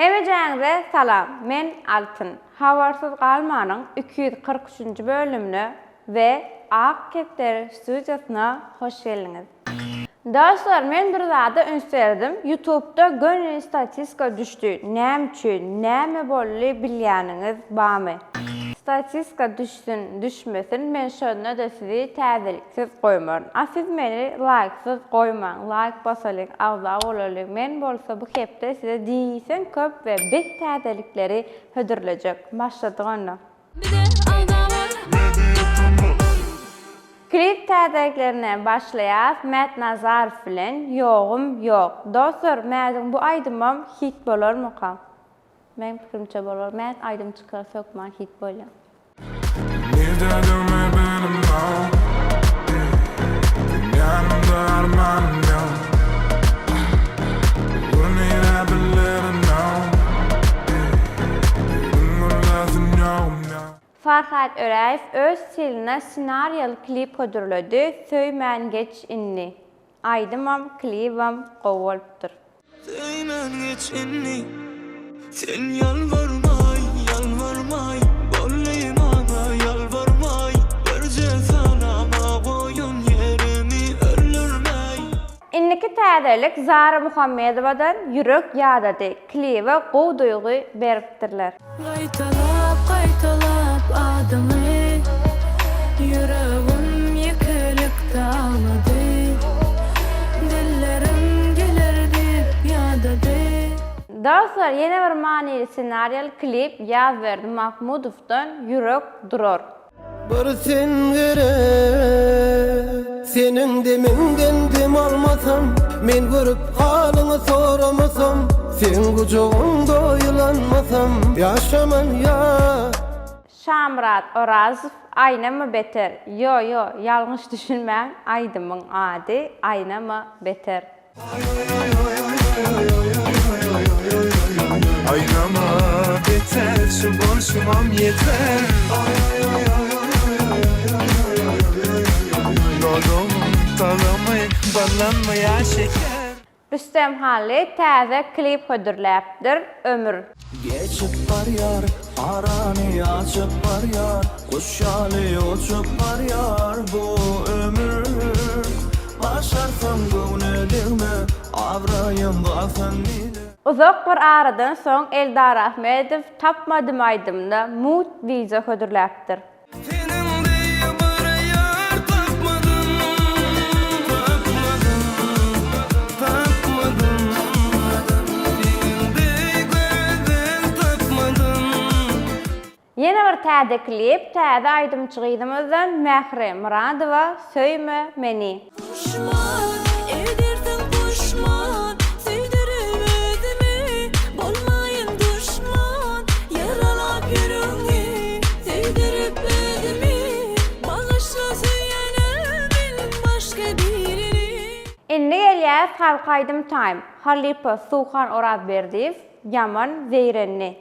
Hemejäňize salam. Men Altyn. Habarsyz galmanyň 243-nji bölümine we Ak Kepler studiýasyna hoş geldiňiz. Dostlar, men bir zada ünslerdim. YouTube'da gönül statistika düşdü. Näme üçin, näme bolly bilýäniňiz barmy? Statistika düşsün, düşmesin, men şonda da sizi täzeliksiz goýmaryn. Siz meni likesyz goýmaň, like basalyk, awza bolalyk. Men bolsa bu kepde size diýsen köp we bet täzelikleri hödürlejek. Başladyk onda. Klip täzeliklerine başlaýar. Mät Nazarov bilen Ýogum ýok. Dostlar, mäňiň bu aýdymam hit bolarmy ka? Men pikirimçe bolar. Mät aýdym çykar sökmän hit bolýar. Farhat Öräýew öz stiline senariyal klip hödürledi. Söýmän geç inni. Aýdymam klipim gowulypdyr. Söýmän geç inni. Sen yalvarmay, yalvarmay, bollym ana yalvarmay, berje sanama goýun yerimi öldürmey. Inniki täzelik Zara Muhammedowadan Ýürek ýadady. Klipe gowy duýgy beripdirler. Qaytalap adymy, yüregim ýekilip dağlady. Dillerim geler dip ýadady. Dostlar, ýene bir manily senariyal klip ýazberdi Mahmudowdan Ýürek durar. Bir sen gerek, senin deminden dem almasam, men görüp halyňy soramasam, sen gujoğunda ýylanmasam, ýaşaman ya. Şamrat Orazow, aýnama beter. Yo, ýalňyş düşünmäň, aýdymyň ady aýnama beter. Aynama beter, şu boşumam yeter. Yolum talamay, ballanmaya şeker. Rüstem Halli täze klip hödürläpdir, Ömür. Geçip var yar, arany açıp var yar, kuşaly uçup var yar bu ömür. Başarsam göwnüdürme, avrayım basan bile. Uzak bir aradan soň Eldar Ahmedow Tapmadym aýdymda Mut wiza hödürläpdir. Senin diye bir yar tapmadım, tapmadım, tapmadım. Senin diye gözden tapmadım. Ýene bir täze klip, täze aýdymçygymyzdan Mähre Muradowa Söýme meni. Puşman, ederdim puşman, süydürüp özümü, bolmayın düşman, yaralap yüreğimi, süydürüp özümü, bağışla süýenemin başka birini. Indi gelýär Halk Aýdym Time. Halipa Suhan Orazberdiýew Yaman Zeyrenni.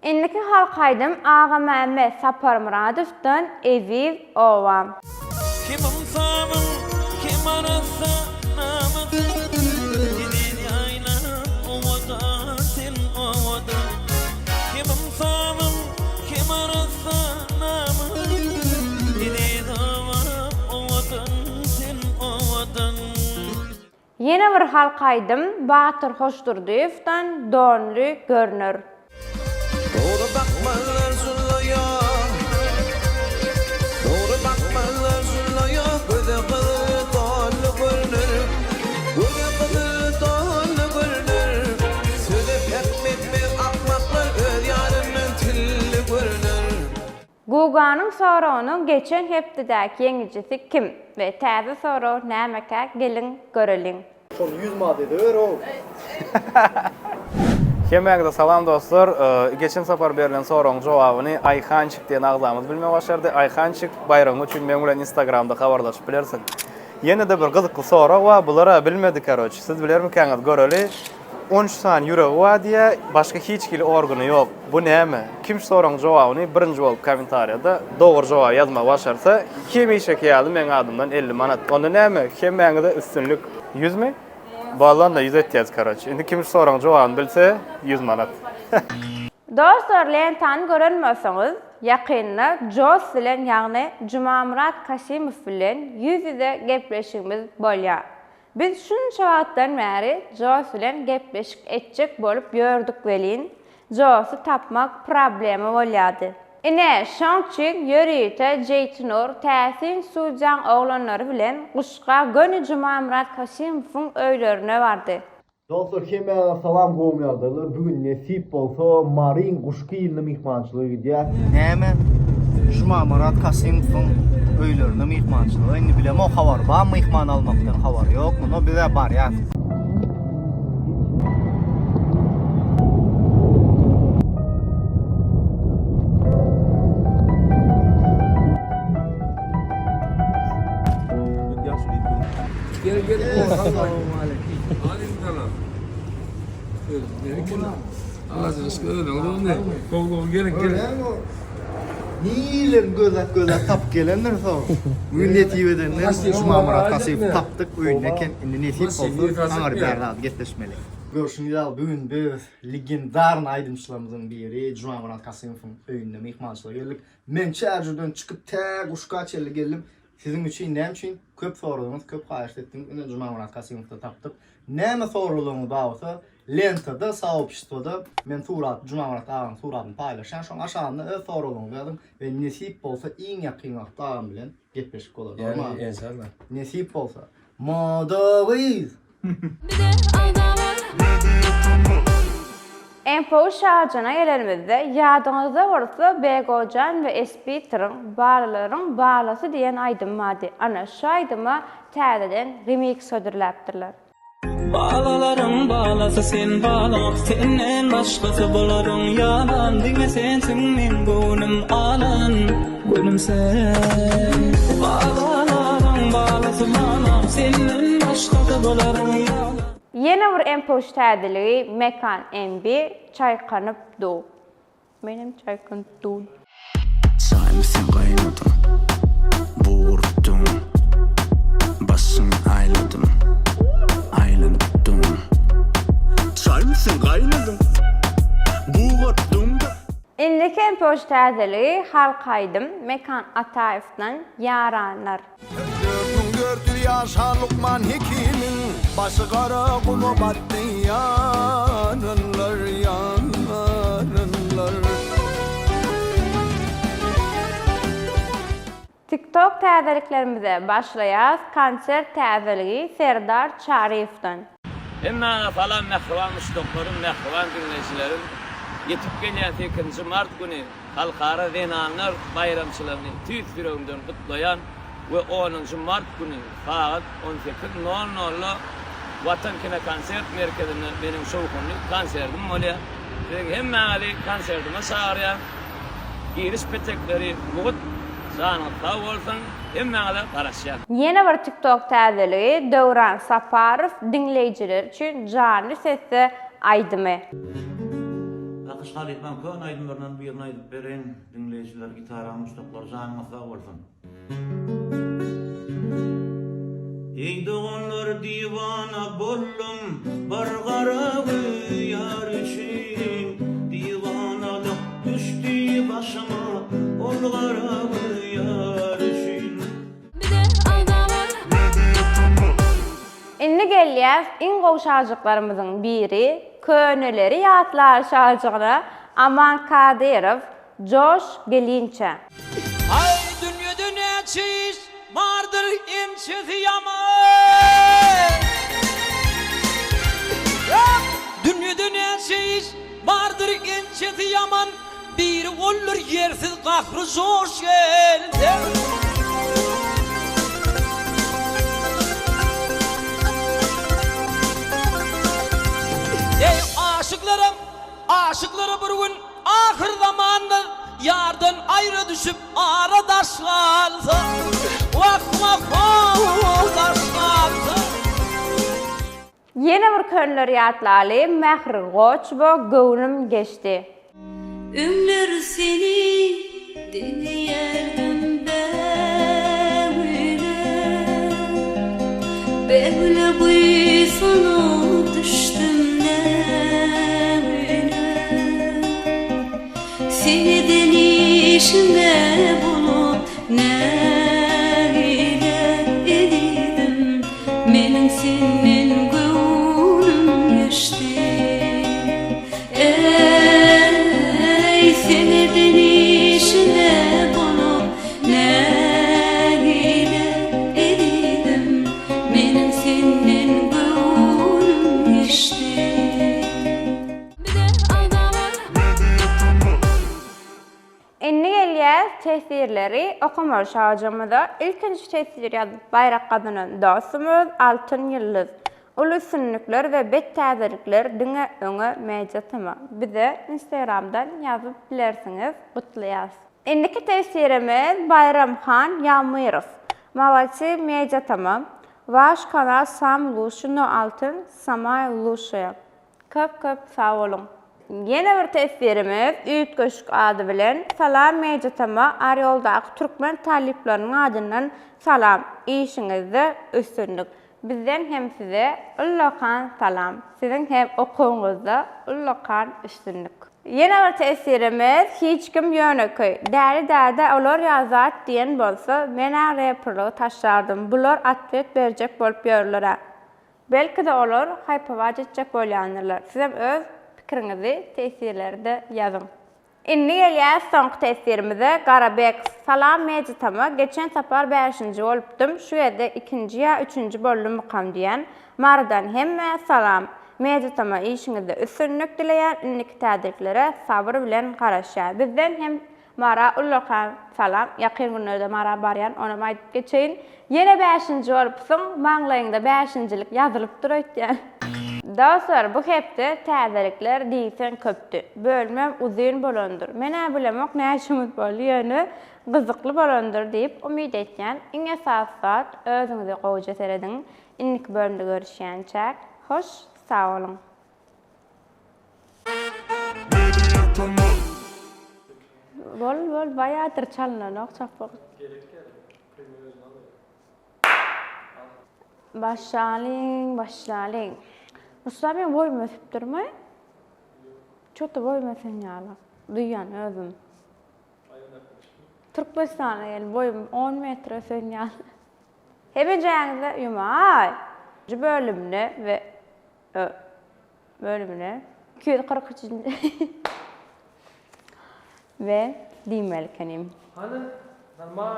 Inniki Halk Aýdym Ağa Mämme Sapar Muradowdan Eziz Owam. Kim amsamın, kim arasa namın. Gidin ayna ovada, sen ovada. Kim amsamın, kim arasa namın. Gidin ovadan, sen ovadan. Ýene bir Halk Aýdym Batyr Hoşdurdiýewden Donly görnür. Doğru bakmalar zulaya, doğru bakmalar zulaya, göze kızı doğru görünür, göze kızı doğru görünür. Sözü etmek akmaklar öz yarının tilli görünür. Guganyň sorawynyň geçen hepdedäki ýeňijisi kim we täze soraw nämekä gelin göreliň. Şol 100 madde ver o. Hemmäňe salam dostlar. Geçen sapar berilen soragyň jogabyny Ayhançyk diýen agzamyz bilme başardy. Ayhançyk bayramy üçin men bilen Instagramda habarlaşyp bilersiň. Ýene de bir gyzykly sorak we bulara bilmedi karoç. Siz bilermikäňiz göreli 13 san ýüregi we diýe başga hiç kili organy ýok. Bu näme? Kim soragyň jogabyny birinji bolup kommentariýada dogry jogap ýazma başarsa, kim işe geldi men adymdan 50 manat. Onda näme? Hemmäňe de üstünlük 100 mi? Balan da 100 etýäz karoç. Indi kim soragyň jogabyny bilse 100 manat. Dostlar, lentan görünmöseniz, yakynda Jos bilen ýagny Jumamurat Kasimow bilen yüz-yüze gepleşigimiz bolýar. Biz şunça wagtdan bäri Jos bilen gepleşik etjek bolup ýördük welin. Josy tapmak problemi bolýardy. Ine şoňçyk ýörüýte Jeytnur täsin suwjaň oglanlary bilen guşga göni Jumamurat Kasimowyň öýlerine bardy. Dostlar, hemmäňe salam goýmaýardylar. Bugün nesip bolsa Marin Guşky ýylyny mehmançylygy edýär. Näme? Jumamurat Kasimowyň öýlerine mehmançylygy. Indi bilem o habar bar, mehman almakdan habar ýok. Muny bize bar ýa. Niýeler gözet tap gelenler soň. Bugün netip edenler Jumamurat Kasimow tapdyk öýüne ken indi netip bolsa aňar berdi getleşmeli. Görüşünüzde bugün biz legendarny aýdymçylarymyzyň biri Jumamurat Kasimowyň öýünde mehmançylyga geldik. Men çärjüden çykyp tä Guşka çelli geldim. Sizin üçin näme üçin köp soradyňyz, köp gaýryş etdiňiz. Indi Jumamurat Kasimowdy tapdyk. Näme soralygyny bagsa lentada, soopştwada men surat Jumamurat agaň suratyny paýlaşan şoň aşağında öz soralygyny berdim we nesip bolsa iň ýakyn wagtda bilen gepleşip bolar. İnşallah. Nesip bolsa. Modawiz. Bir de aldalar. Empo şarjana gelelimizde ýadyňyzda bolsa Begojan we SP-Tryň barlaryň barlasy diýen aýdym bady. Ana şu aýdyma täzeden remix södürläpdirler. Bağlalarım bağlasa sen bağlamak senden başkası bularım yalan Dime sensin men gönlüm alan gönlüm sen Bağlalarım bağlasa bağlamak senden başkası bularım yalan Yeni bir empo täzeligi Mekan MB çaykanyp du. Menim çaykanyp du. Çaymy sen gaýnadym, buğurdum, başyň aýladym, aýlandypdym. Çaymy sen gaýnadym, buğurdum. Indiki empo täzeligi halkaýdym Mekan Ataýevden Yaranlar. Gördür yaşa Lukman Hekim'in başı kara kuma battı yarınlar yarınlar. TikTok täzeliklerimize başlaýas. Konser täzeligi Serdar Çarif'den. Emme falan mehriban müştoklarım, mehriban dinleyicilerim yetip gelýän 2 Mart günü halkara Renanlar bayramçylaryny tüýt ýüregimden gutlaýan ve 10 Mart günü saat 18:00'da Vatan Kino Konsert Merkezinde benim şowkunly konsertim bolýar. Hemmäňe konsertime çagyrýar. Giriş petekleri bugut sanyň sag bolsun, hemmäňe garaşýar. Yeni bir TikTok täzeligi Döwran Saparow dinleyijiler üçin canly sesde aýdymy. Akışlar etmem kön aydınlarından birini aydıp beren dinleyiciler, gitara, müştaklar, canına sağ olsun. Ey doğanlar divana bollum, bargara yar için. Divanalık düştü başıma, olgara yar için. Bir de aldalar. Indi gelýär iň gowy şarjyklarymyzyň biri Köneleri ýatlar şarjygyna Aman Kadirov, Josh gelinçe. Ay dünya çiş vardır imçiz yaman Dünya çiş vardır imçiz yaman Bir olur yersiz kahrı Josh geldi Ey aşıklarım ahir zamanda yardan ayrı düşüp aradaş kaldı. Vakma daş kaldı. Yine bir könler yatlaly Mähri Goç bu göwnüm geçti. Ömür seni dinleyelim böyle buysunu düştüm nevine. Seni denişinde bulup nevine edidim. Menin senin gönlüm geçti. Ey seni denişinde bulup nevine edidim. Menin senin gönlüm geçti. Bir de aldamar. Inni gelýär tesirleri okuma şajamyda ilkinji tesir ýazyp bayrak gazynan dostumuz Altyn Ýyldız. Ulu sünnükler ve bet täzirlikler diňe öňe meýjatyma. Bize Instagramdan ýazyp bilersiňiz, gutlaýas. Indiki tesirimiz Bayramhan Ýamyrov. Malaçy meýjatyma. Vaş kanal Sam Luşunu Altyn Samay Luşya. Köp sağ olun. Yine bir tesirimiz Üýt Köşk ady bilen Salam meýjatyma Aryoldaky türkmen talipleriniň adyndan salam. İşiňizde üstünlük. Bizden hem size ullakan salam. Sizin hem okuğunuzda ullakan üstünlük. Yine bir tesirimiz hiç kim yönököy. Däri olar ýazat diyen bolsa, mena rapperlygy taşlardım. Bular atlet berjek bolup ýörler. Belki de olar haýpawa jetjek bolýanlar. Sizem öz pikiriňizi tesirlerde ýazın. Inni gelýär soňky tesirimize Garabek. Salam meýjatyma geçen sapar 5-nji bolupdym. Şu ýerde 2-nji ýa 3-nji boldum mukam diýen. Mardan hemme salam. Meýjatyma işiňizde üstünlük dileýän inniki täzirliklere sabr bilen garaşýar. Bizden hem mara ullakan salam. Ýakyn günlerde mara barýan, ona aýdyp geçeýin. Ýene 5-nji bolupsyň, maňlaýyňda 5-njilik ýazylyp durýar. Dostlar, bu hepde täzirlikler diýsen köpdü. Bölmem uzun bolandyr. Mene bilemek näçe bolýany gyzykly bolandyr diýip umyt etýän. Iň esasat özüňizi gowja serediň. Inniki bölümde görüşýänçä. Hoş, sağ olun. Bol bayadır çalınanok çapok. Başlaling. Mustafa ben boyum öpüp durmay. Çok da boyum öpünyala. Duyan özüm. Türkmenistan'a gel boyum 10 metre öpünyala. Hemen cayağınızda yumay. Bölümüne ve bölümüne 243. ve diýmelkenim. Hani normal.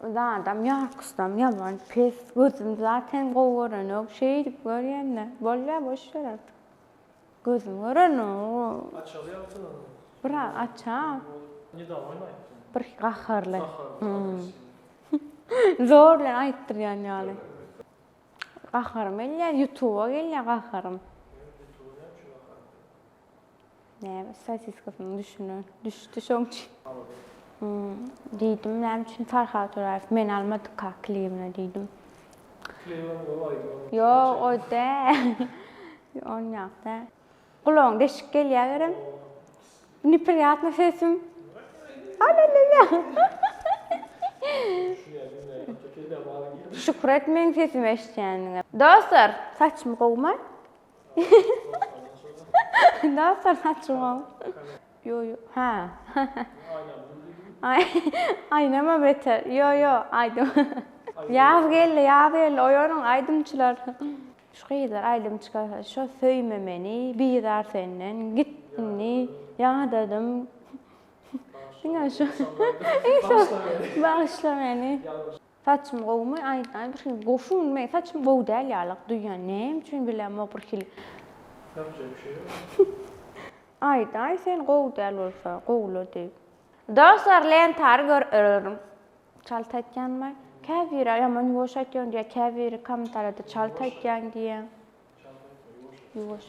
Da adam yarkıstam yaman pes gözüm zaten gowaran şey dip görýänler. Bolýar boş ver artık. Gözüm gören o. Açalyaptın. Bırak aça. Ne de oynayın. Bir gaharlı. Zor bilen aýtdyrýan ýaly. Gaharym elýär, YouTube'a gelýär gaharym. Ne, statistikanı düşünün. Düştü şoňçy. Diýdim, näme üçin Farhat Öraýew men almadyk ka klimine diýdim. Klimine goýdy. Yo, oýda. On ýakda. Gulaň deşik gelýär. Неприятно sesim. Alelele. Şükür etmeň sesimi eşitýändiňe. Dostlar, saçmy gowma. Dostlar, saçmy. Yo. Ha. Aynama beter. Yo, aýdym. Ýaz geldi, oýanyň aýdymçylar. Şu gyýlar aýdym çykar. Şo söýme meni, biýdar senden, gitdini, ýadadym. Diňe şu. Bağışla meni. Saçym gowmy, aýdan bir şey goşun men saçym gow däl ýalyk duýan. Näme üçin bilem o bir hil. Yapacak bir şey yok. Aýdan sen gow däl bolsa, gowlu diýip. Dostlar, len targör örürüm. Çalt etýänmi? Käbir ýaman ýuwaş etýän diýe, käbir komentarda çalt etýän diýe. Ýuwaş.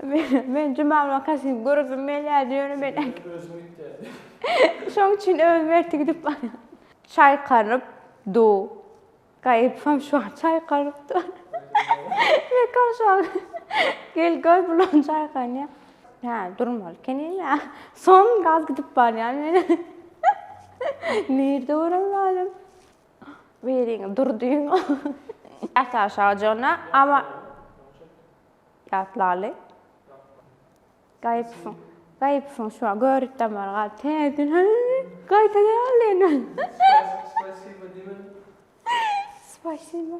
Ben Cumal Kasim görüp meler diyorum ben. Özüm gitti. Şoň üçin özmerti gidip bana. Çay karıp do. Gayipam şu an çay karıp do. Ve kaşan. Gel göy bulan çay kanya. Ha durmalı. Kene ya. Son gaz gidip bana yani. Nerede oralarım? Verin durduğun. Aşağı jona ama yatlalı. Gayipsin. Gayipsin şu an görüp var gal tedin. Gayta gelin. Spasiba demin. Spasiba.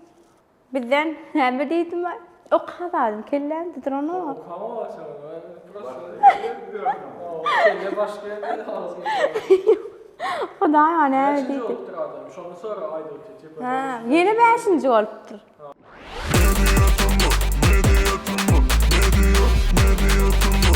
Bizden hem dedim o kadar kellendi drono. Kama var sana. Burası. Kelle başka yerde lazım. O da yani Beşinci dedi. oluptur adam. Şonu sonra ayda öteti. Ha, yeni 5. oluptur. Ne diyorsun bu?